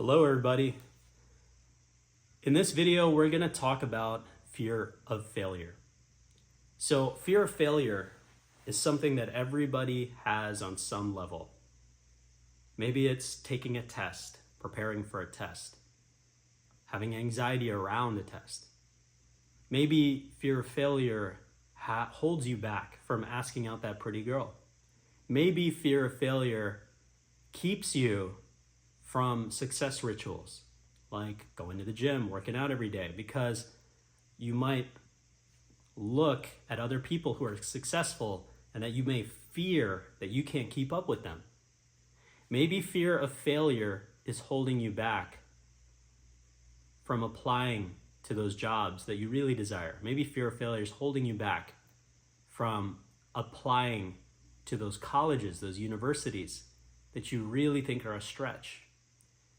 Hello everybody. In this video, we're going to talk about fear of failure. So fear of failure is something that everybody has on some level. Maybe it's taking a test, preparing for a test, having anxiety around a test. Maybe fear of failure holds you back from asking out that pretty girl. Maybe fear of failure keeps you from success rituals, like going to the gym, working out every day, because you might look at other people who are successful and that you may fear that you can't keep up with them. Maybe fear of failure is holding you back from applying to those jobs that you really desire. Maybe fear of failure is holding you back from applying to those colleges, those universities that you really think are a stretch.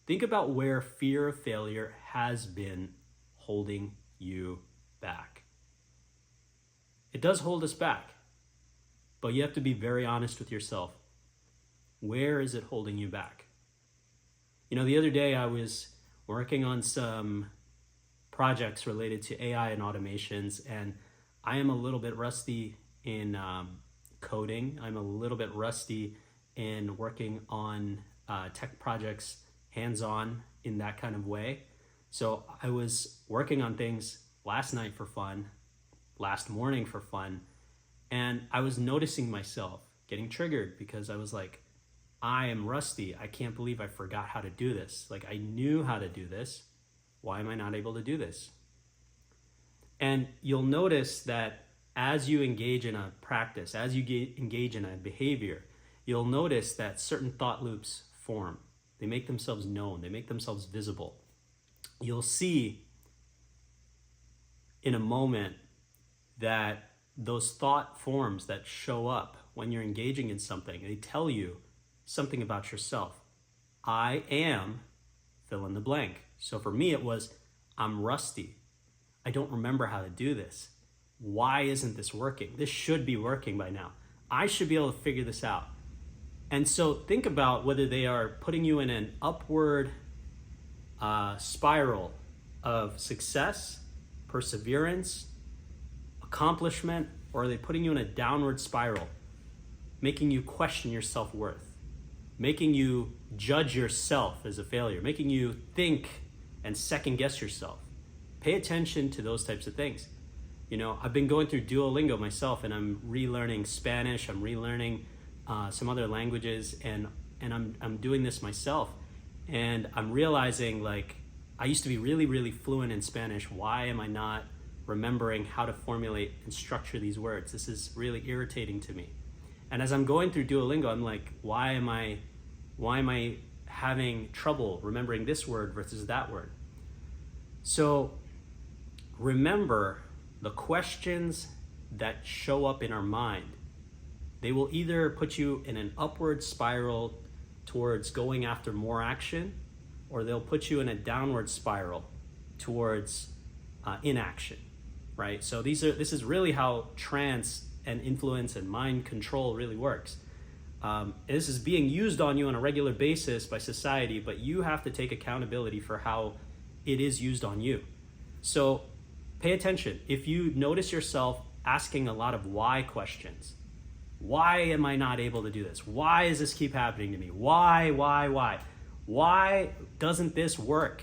Think about where fear of failure has been holding you back. It does hold us back, but you have to be very honest with yourself. Where is it holding you back? You know, the other day I was working on some projects related to AI and automations, and I am a little bit rusty in coding. I'm a little bit rusty in working on tech projects hands-on in that kind of way. So I was working on things last night for fun, last morning for fun, and I was noticing myself getting triggered because I was like, I am rusty. I can't believe I forgot how to do this. Like, I knew how to do this. Why am I not able to do this? And you'll notice that as you engage in a practice, as you engage in a behavior, you'll notice that certain thought loops form. They make themselves known. They make themselves visible. You'll see in a moment that those thought forms that show up when you're engaging in something, they tell you something about yourself. I am fill in the blank. So for me, it was, I'm rusty. I don't remember how to do this. Why isn't this working? This should be working by now. I should be able to figure this out. And so think about whether they are putting you in an upward spiral of success, perseverance, accomplishment, or are they putting you in a downward spiral, making you question your self-worth, making you judge yourself as a failure, making you think and second guess yourself. Pay attention to those types of things. You know, I've been going through Duolingo myself, and I'm relearning Spanish, I'm relearning some other languages, and I'm doing this myself, and I'm realizing, like, I used to be really fluent in Spanish. Why am I not remembering how to formulate and structure these words? This is really irritating to me. And as I'm going through Duolingo, I'm like, why am I having trouble remembering this word versus that word? So remember, the questions that show up in our mind, they will either put you in an upward spiral towards going after more action, or they'll put you in a downward spiral towards inaction, right? So this is really how trance and influence and mind control really works. This is being used on you on a regular basis by society, but you have to take accountability for how it is used on you. So pay attention. If you notice yourself asking a lot of why questions, why am I not able to do this? Why does this keep happening to me? Why? Why doesn't this work?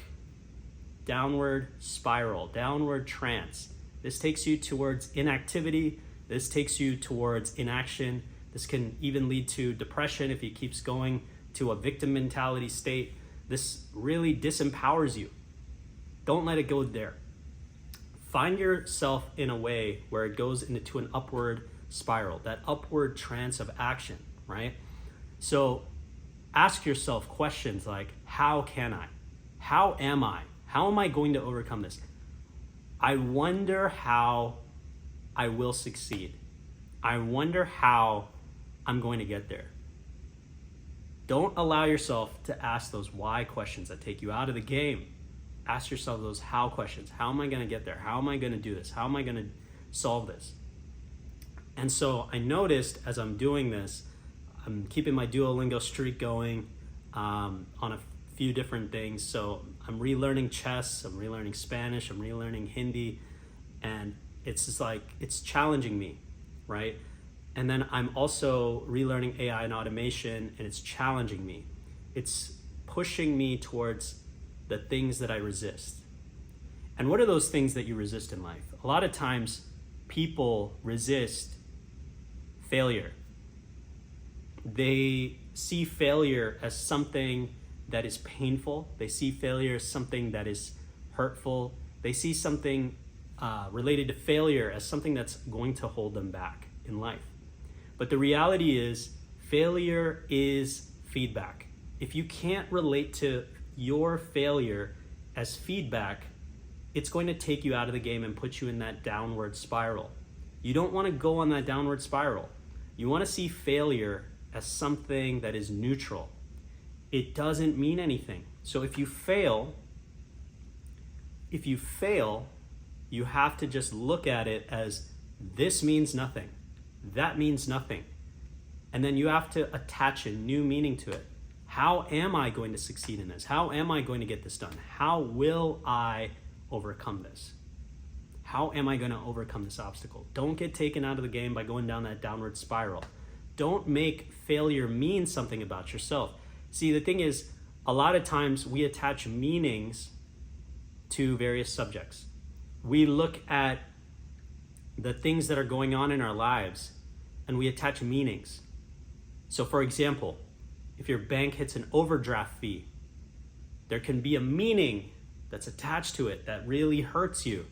Downward spiral, downward trance. This takes you towards inactivity. This takes you towards inaction. This can even lead to depression if it keeps going to a victim mentality state. This really disempowers you. Don't let it go there. Find yourself in a way where it goes into an upward spiral, that upward trance of action, right? So ask yourself questions like, how can I? How am I? How am I going to overcome this? I wonder how I will succeed. I wonder how I'm going to get there. Don't allow yourself to ask those why questions that take you out of the game. Ask yourself those how questions. How am I going to get there? How am I going to do this? How am I going to solve this? And so I noticed as I'm doing this, I'm keeping my Duolingo streak going on a few different things. So I'm relearning chess, I'm relearning Spanish, I'm relearning Hindi, and it's just like, it's challenging me, right? And then I'm also relearning AI and automation, and it's challenging me. It's pushing me towards the things that I resist. And what are those things that you resist in life? A lot of times people resist failure. They see failure as something that is painful. They see failure as something that is hurtful. They see something related to failure as something that's going to hold them back in life. But the reality is, failure is feedback. If you can't relate to your failure as feedback, it's going to take you out of the game and put you in that downward spiral. You don't want to go on that downward spiral. You want to see failure as something that is neutral. It doesn't mean anything. So if you fail, you have to just look at it as, this means nothing, that means nothing. And then you have to attach a new meaning to it. How am I going to succeed in this? How am I going to get this done? How will I overcome this? How am I going to overcome this obstacle? Don't get taken out of the game by going down that downward spiral. Don't make failure mean something about yourself. See, the thing is, a lot of times we attach meanings to various subjects. We look at the things that are going on in our lives and we attach meanings. So for example, if your bank hits an overdraft fee, there can be a meaning that's attached to it that really hurts you.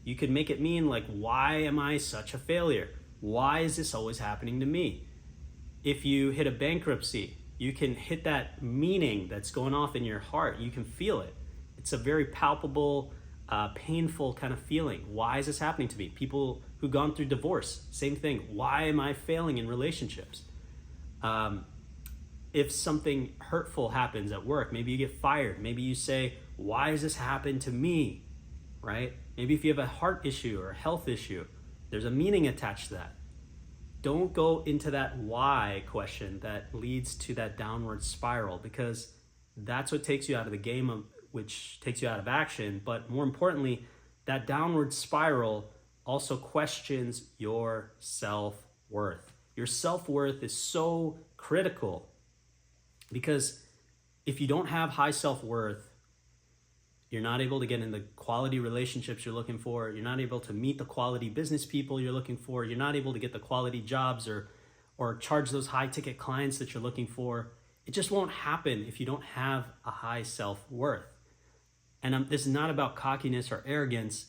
You could make it mean like, why am I such a failure? Why is this always happening to me? If you hit a bankruptcy, you can hit that meaning that's going off in your heart. You can feel it. It's a very palpable, painful kind of feeling. Why is this happening to me? People who've gone through divorce, same thing. Why am I failing in relationships? If something hurtful happens at work, maybe you get fired. Maybe you say, why has this happened to me, right? Maybe if you have a heart issue or a health issue, there's a meaning attached to that. Don't go into that why question that leads to that downward spiral, because that's what takes you out of the game, which takes you out of action. But more importantly, that downward spiral also questions your self-worth. Your self-worth is so critical, because if you don't have high self-worth, you're not able to get in the quality relationships you're looking for. You're not able to meet the quality business people you're looking for. You're not able to get the quality jobs or charge those high ticket clients that you're looking for. It just won't happen if you don't have a high self-worth. And this is not about cockiness or arrogance,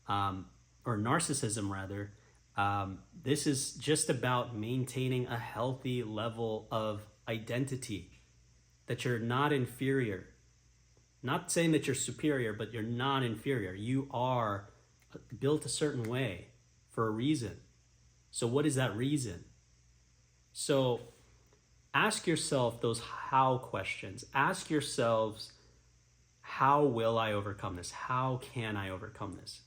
or narcissism rather. This is just about maintaining a healthy level of identity, that you're not inferior. Not saying that you're superior, but you're not inferior. You are built a certain way for a reason. So what is that reason? So ask yourself those how questions. Ask yourselves, how will I overcome this? How can I overcome this?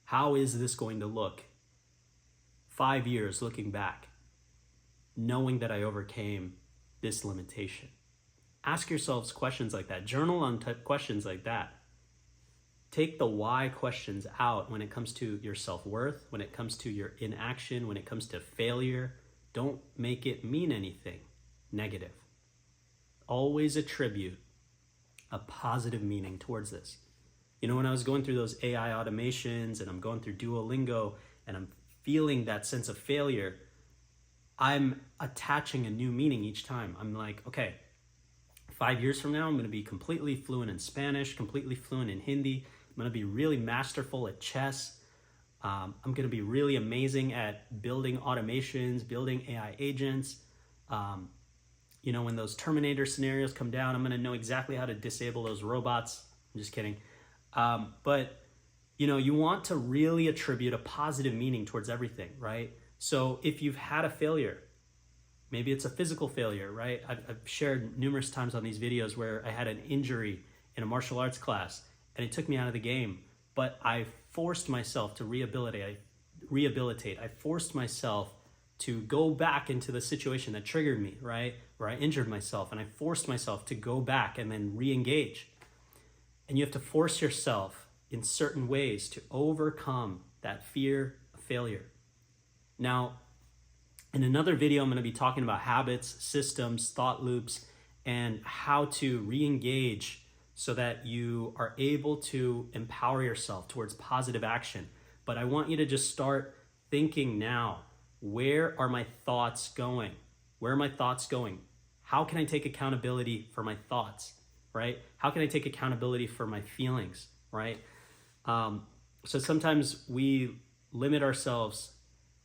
How is this going to look 5 years looking back, knowing that I overcame this limitation? Ask yourselves questions like that. Journal on questions like that. Take the why questions out when it comes to your self-worth, when it comes to your inaction, when it comes to failure. Don't make it mean anything negative. Always attribute a positive meaning towards this. You know, when I was going through those AI automations and I'm going through Duolingo and I'm feeling that sense of failure, I'm attaching a new meaning each time. I'm like, okay, 5 years from now, I'm going to be completely fluent in Spanish, completely fluent in Hindi. I'm going to be really masterful at chess. I'm going to be really amazing at building automations, building AI agents. You know, when those Terminator scenarios come down, I'm going to know exactly how to disable those robots. I'm just kidding. But, you know, you want to really attribute a positive meaning towards everything, right? So if you've had a failure, maybe it's a physical failure, right? I've shared numerous times on these videos where I had an injury in a martial arts class and it took me out of the game, but I forced myself to rehabilitate. I forced myself to go back into the situation that triggered me, right? Where I injured myself and I forced myself to go back and then re-engage. And you have to force yourself in certain ways to overcome that fear of failure. Now, in another video, I'm going to be talking about habits, systems, thought loops, and how to re-engage so that you are able to empower yourself towards positive action. But I want you to just start thinking now, where are my thoughts going? Where are my thoughts going? How can I take accountability for my thoughts, right? How can I take accountability for my feelings, right? So sometimes we limit ourselves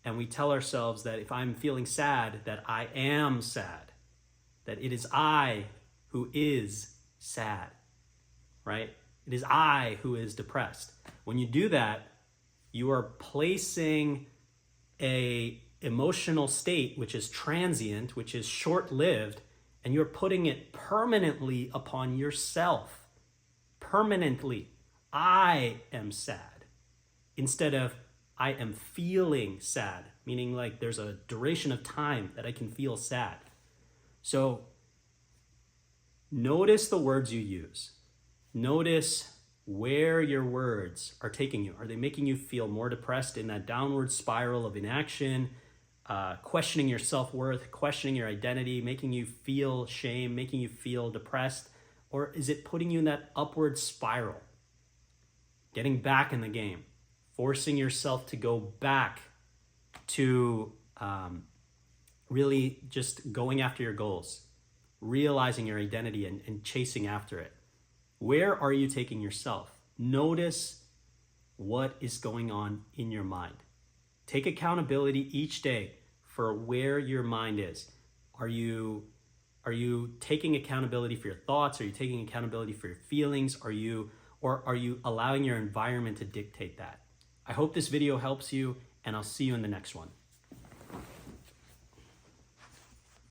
and we tell ourselves that if I'm feeling sad, that I am sad, that it is I who is sad, right? It is I who is depressed. When you do that, you are placing a emotional state which is transient, which is short-lived, and you're putting it permanently upon yourself. Permanently. I am sad. Instead of I am feeling sad, meaning like there's a duration of time that I can feel sad. So notice the words you use. Notice where your words are taking you. Are they making you feel more depressed in that downward spiral of inaction, questioning your self-worth, questioning your identity, making you feel shame, making you feel depressed? Or is it putting you in that upward spiral, getting back in the game, forcing yourself to go back to really just going after your goals, realizing your identity and chasing after it? Where are you taking yourself? Notice what is going on in your mind. Take accountability each day for where your mind is. Are you taking accountability for your thoughts? Are you taking accountability for your feelings? Are you allowing your environment to dictate that? I hope this video helps you, and I'll see you in the next one.